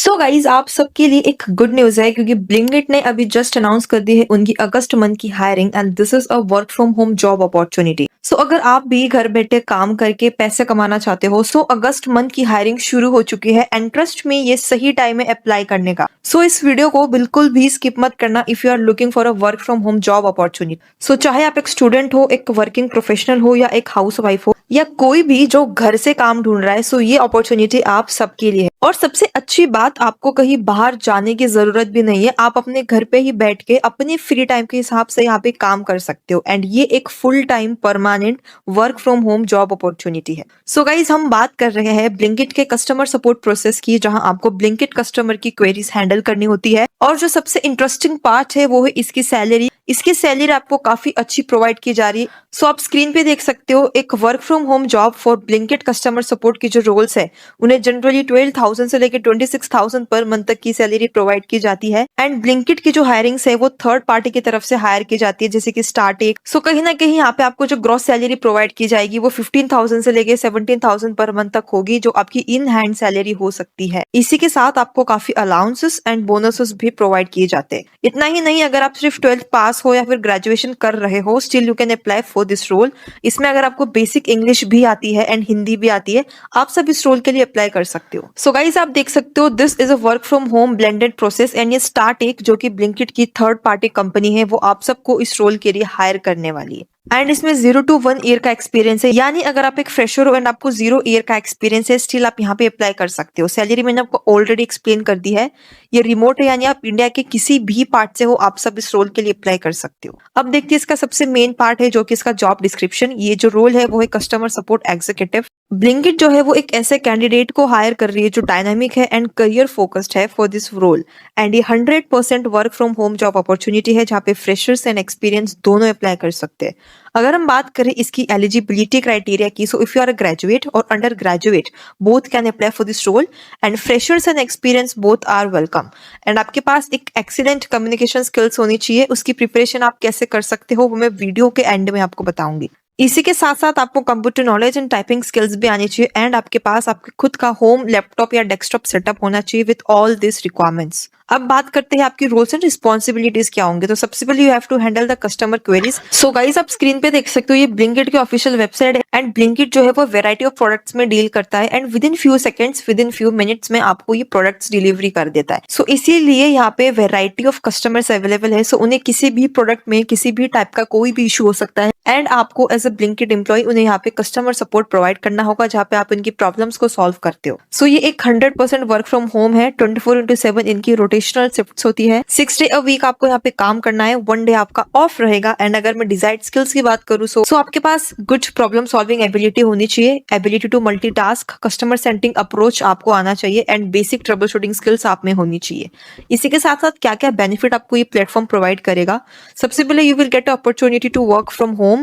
So guys आप सबके लिए एक गुड न्यूज है क्योंकि ब्लिंकिट ने अभी जस्ट अनाउंस कर दी है उनकी अगस्त मंथ की hiring and this is a work from home job opportunity. So अगर आप भी घर बैठे काम करके पैसे कमाना चाहते हो सो अगस्त मंथ की हायरिंग शुरू हो चुकी है एंड ट्रस्ट में ये सही टाइम है अप्लाई करने का। सो इस वीडियो को बिल्कुल भी स्किप मत करना if you are looking for a work from home job opportunity. So चाहे आप एक स्टूडेंट हो, एक वर्किंग प्रोफेशनल हो या एक हाउस वाइफ हो या कोई भी जो घर से काम ढूंढ रहा है, सो ये अपॉर्चुनिटी आप सबके लिए है। और सबसे अच्छी बात, आपको कहीं बाहर जाने की जरूरत भी नहीं है, आप अपने घर पे ही बैठ के अपने फ्री टाइम के हिसाब से यहाँ पे काम कर सकते हो एंड ये एक full time permanent work from home job opportunity है। सो गाइज हम बात कर रहे हैं ब्लिंकिट के कस्टमर सपोर्ट प्रोसेस की, जहां आपको ब्लिंकिट कस्टमर की क्वेरीज हैंडल करनी होती है। और जो सबसे इंटरेस्टिंग पार्ट है वो है इसकी सैलरी। इसकी सैलरी आपको काफी अच्छी प्रोवाइड की जा रही है। सो आप स्क्रीन पे देख सकते हो एक work from home job for Blinkit customer support की जो रोल्स है उन्हें जनरली 12,000 से लेकर 26,000 पर मंथ तक की सैलरी प्रोवाइड की जाती है। एंड ब्लिंकिट की जो हायरिंग्स है वो थर्ड पार्टी की तरफ से हायर की जाती है, जैसे कि स्टार्टेक। सो कहीं ना कहीं यहाँ पे आपको जो ग्रॉस सैलरी प्रोवाइड की जाएगी वो 15,000 से लेकर 17,000 पर मंथ तक होगी, जो आपकी इन हैंड सैलरी हो सकती है। इसी के साथ आपको काफी अलाउंसेस एंड बोनसेस भी प्रोवाइड किए जाते हैं। इतना ही नहीं, अगर आप सिर्फ 12th पास हो या फिर ग्रेजुएशन कर रहे हो, still you can apply for this role. इसमें अगर आपको बेसिक इंग्लिश भी आती है एंड हिंदी भी आती है, आप सब इस रोल के लिए अप्लाई कर सकते हो। सो गाइस आप देख सकते हो this is a work from home blended process and ये स्टार्टेक जो कि ब्लिंकिट की थर्ड पार्टी कंपनी है वो आप सबको इस रोल के लिए हायर करने वाली है। एंड इसमें 0 to 1 ईयर का एक्सपीरियंस है, यानी अगर आप एक फ्रेशर हो एंड आपको 0 ईयर का एक्सपीरियंस है, स्टिल आप यहाँ पे अप्लाई कर सकते हो। सैलरी मैंने आपको ऑलरेडी एक्सप्लेन कर दी है, ये रिमोट है, यानी आप इंडिया के किसी भी पार्ट से हो आप सब इस रोल के लिए अप्लाई कर सकते हो। अब देखते हैं इसका सबसे मेन पार्ट है जो कि इसका जॉब डिस्क्रिप्शन। ये जो रोल है वो है कस्टमर सपोर्ट एग्जीक्यूटिव। ब्लिंकिट जो है वो एक ऐसे कैंडिडेट को हायर कर रही है जो डायनामिक है एंड करियर फोकस्ड है फॉर दिस रोल। एंड ये 100% work from home job opportunity है जहाँ पे फ्रेशर्स एंड एक्सपीरियंस दोनों अप्लाई कर सकते हैं। अगर हम बात करें इसकी एलिजिबिलिटी क्राइटेरिया की, so if you are a graduate और under graduate both can apply for this role and freshers and experience both are welcome. And आपके पास एक एक्सीलेंट कम्युनिकेशन स्किल्स होनी चाहिए। उसकी प्रिपरेशन आप कैसे कर सकते हो वो मैं वीडियो के एंड में आपको बताऊंगी। इसी के साथ साथ आपको computer knowledge and typing skills भी आनी चाहिए एंड आपके पास आपके खुद का होम लैपटॉप या डेस्कटॉप सेटअप होना चाहिए विद ऑल दिस रिक्वायरमेंट्स। अब बात करते हैं आपकी रोल्स एंड रिस्पॉन्सिबिलिटीज क्या होंगे। तो सबसे पहले you have to handle the customer queries. So guys आप स्क्रीन पे देख सकते हो ये ब्लिंकिट की ऑफिशियल वेबसाइट है एंड ब्लिंकिट जो है वो वैरायटी ऑफ प्रोडक्ट्स में डील करता है and within few seconds, within few minutes में आपको ये प्रोडक्ट्स डिलीवरी कर देता है। सो इसीलिए यहाँ पे वैरायटी ऑफ कस्टमर्स अवेलेबल है। सो उन्हें किसी भी प्रोडक्ट में किसी भी टाइप का कोई भी इशू हो सकता है एंड आपको एज अ ब्लिंकिट एम्प्लॉय उन्हें यहाँ पे कस्टमर सपोर्ट प्रोवाइड करना होगा जहाँ पे आप इनकी प्रॉब्लम्स को सॉल्व करते हो। सो ये एक 100% वर्क फ्रॉम होम है। 24/7 इनकी रोटेशनल शिफ्ट्स होती है। 6 डे अ वीक आपको यहाँ पे काम करना है, 1 डे आपका ऑफ रहेगा। एंड अगर मैं डिजायर्ड स्किल्स की बात करूँ सो आपके पास गुड प्रॉब्लम सॉल्विंग एबिलिटी होनी चाहिए, ability to multitask, customer centring approach आपको आना चाहिए and basic troubleshooting skills आप में होनी चाहिए। इसी के साथ साथ क्या क्या बेनिफिट आपको ये प्लेटफॉर्म प्रोवाइड करेगा। सबसे पहले you will get opportunity to work from home,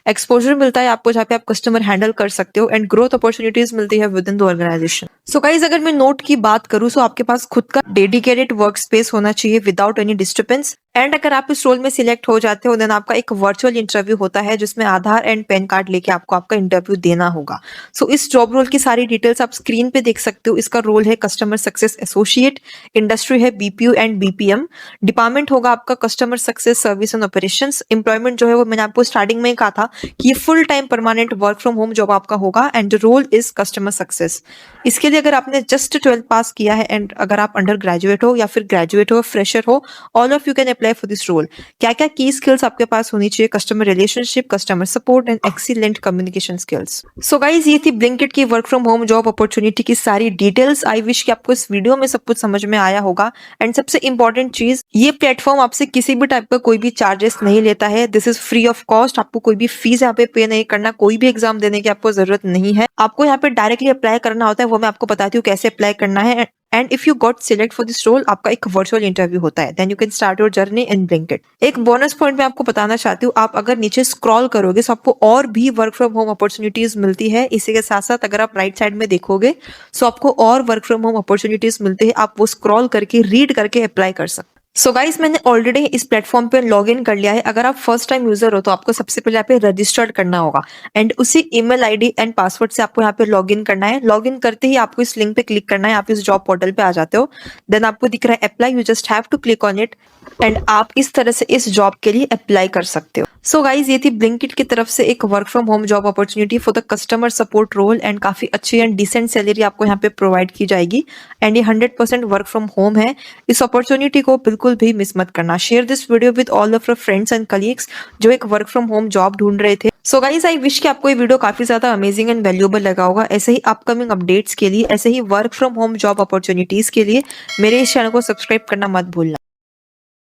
exposure मिलता है आपको जहाँ पे आप कस्टमर हैंडल कर सकते हो एंड ग्रोथ अपॉर्चुनिटीज मिलती है within the organisation. So guys अगर मैं नोट की बात करूँ सो आपके पास खुद का डेडिकेटेड वर्क स्पेस होना चाहिए विदाउट एनी डिस्टर्बेंस। एंड अगर आप इस रोल में सिलेक्ट हो जाते हो देन आपका एक वर्चुअल इंटरव्यू होता है जिसमें आधार एंड पैन कार्ड लेके आपको आपका इंटरव्यू देना होगा। सो इस जॉब रोल की सारी डिटेल्स आप स्क्रीन पे देख सकते हो। इसका रोल है कस्टमर सक्सेस एसोसिएट, इंडस्ट्री है बीपीयू एंड बीपीएम, डिपार्टमेंट होगा आपका customer success service and operations. Employment जो है वो मैंने आपको स्टार्टिंग में ही कहा था कि ये full time permanent work from home job आपका होगा and the role is customer success. इसके लिए अगर आपने जस्ट 12th पास किया है एंड अगर आप अंडर ग्रेजुएट हो या फिर ग्रेजुएट हो, फ्रेशर हो, all of you can apply for this role. क्या क्या की स्किल्स आपके पास होनी चाहिए, customer relationship, customer support and excellent communication skills. So guys ये थी ब्लिंकिट की work from home job opportunity की सारी डिटेल्स। आई विश कि आपको इस वीडियो में सब कुछ समझ में आया होगा। एंड सबसे इंपॉर्टेंट चीज, ये प्लेटफॉर्म आपसे किसी भी टाइप का कोई भी चार्जेस नहीं लेता है। This is free of cost, आपको कोई भी फीस यहाँ पे पे नहीं करना, कोई भी एग्जाम देने की आपको जरूरत नहीं है। आपको यहाँ पे डायरेक्टली अप्लाई करना होता है, वो मैं आपको बताती हूँ कैसे अप्लाई करना है। And if you got select for this role आपका एक वर्चुअल इंटरव्यू होता है, then you can start your journey in Blinkit. एक बोनस पॉइंट मैं आपको बताना चाहती हूँ, आप अगर नीचे स्क्रॉल करोगे तो आपको और भी वर्क फ्रॉम होम अपॉर्चुनिटीज मिलती है। इसी के साथ साथ अगर आप राइट साइड में देखोगे सो आपको और वर्क फ्रॉम होम अपॉर्चुनिटीज मिलती है, आप वो स्क्रॉल करके रीड करके अप्लाई कर सकते। सो गाइस मैंने ऑलरेडी इस प्लेटफॉर्म पे लॉग इन कर लिया है। अगर आप फर्स्ट टाइम यूजर हो तो आपको सबसे पहले यहाँ पे रजिस्टर्ड करना होगा एंड उसी ईमेल आईडी एंड पासवर्ड से आपको यहाँ पे लॉग इन करना है। लॉग इन करते ही आपको इस लिंक पे क्लिक करना है, आप इस जॉब पोर्टल पे आ जाते हो। देन आपको दिख रहा है apply, you just have to click on it and आप इस तरह से इस जॉब के लिए अप्लाई कर सकते हो। सो गाइज ये थी ब्लिंकिट की तरफ से एक work from home job opportunity for the customer support role and काफी अच्छी एंड डिसेंट सैलरी आपको यहाँ पे प्रोवाइड की जाएगी एंड ये 100% वर्क फ्रॉम होम है। इस अपॉर्चुनिटी को बिल्कुल भी मिस मत करना। Share this video with all of your friends and colleagues जो एक वर्क फ्रॉम होम जॉब ढूंढ रहे थे। सो गाइज आई विश कि आपको ये वीडियो काफी ज्यादा अमेजिंग एंड वैल्यूएबल लगा होगा। ऐसे ही अपकमिंग अपडेट्स के लिए, ऐसे ही work from home job opportunities के लिए मेरे इस चैनल को सब्सक्राइब करना मत भूलना।